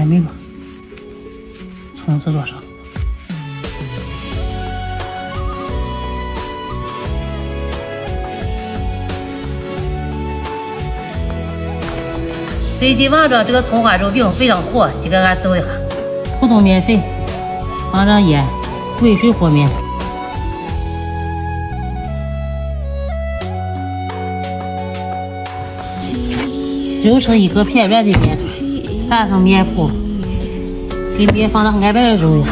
甜蜜嘛，葱制作上。最近网上这个葱花肉饼非常火，今个俺走一下。普通面粉，放上盐，滚水和面。揉成一个偏软的面，撒上面糊，给面放到挨边儿揉一下。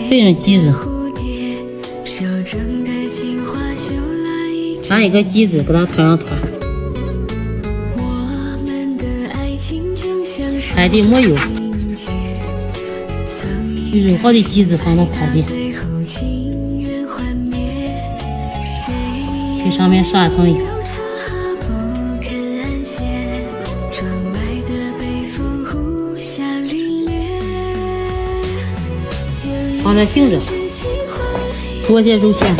粉上鸡子，拿一个鸡子给它团上团，还得抹油，揉好的鸡子放到盘里，给上面刷层油，放着醒着，多些肉馅。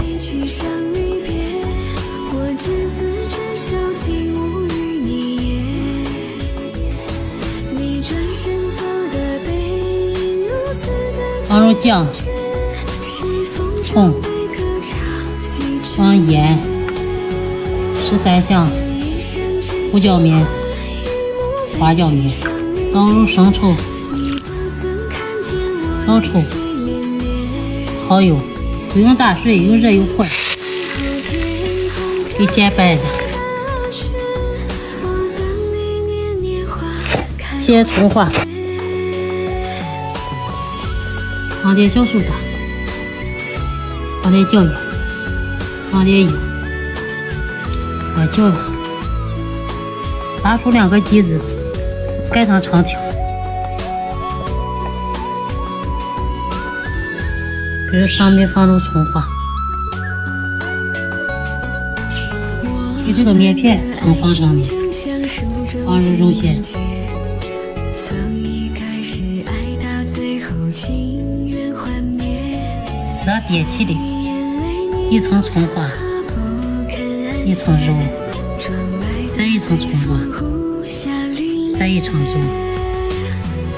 放入姜、葱、放盐、13香、胡椒面、花椒面，倒入生抽、老抽、蚝油，不用大水，用热油泼，给馅拌一下。切葱花。放点小苏打，放点酱油，放点油，再搅一下。拔出2个鸡子，盖上长条，给这上面放入葱花，给这个面片放上面，放入肉馅。给它叠起来，一层葱花，一层肉，再一层葱花，再一层肉，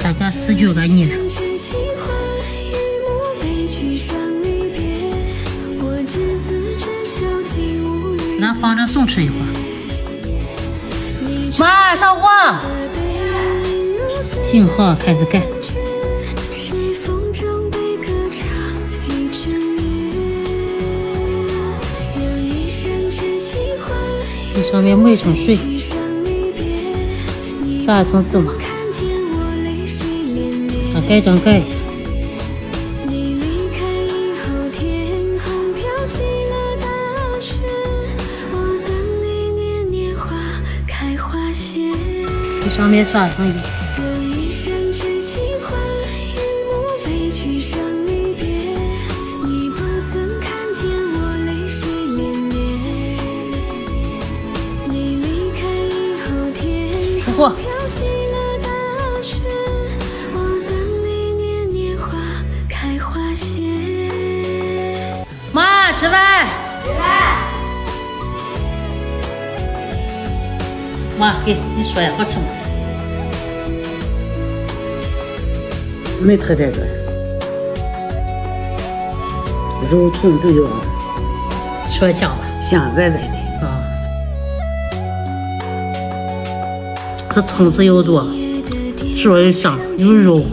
大概4、9个泥肉。那放着松吃一会儿。妈，上火！行好，开始干。给上面抹一层水，撒一层芝麻，把盖章盖一下。给上面刷上油。妈，吃饭。妈，给你说呀，好吃吗？没特这个，肉葱都有，说香吧？香歪歪的。啊，这层次又多，是不是又香又肉？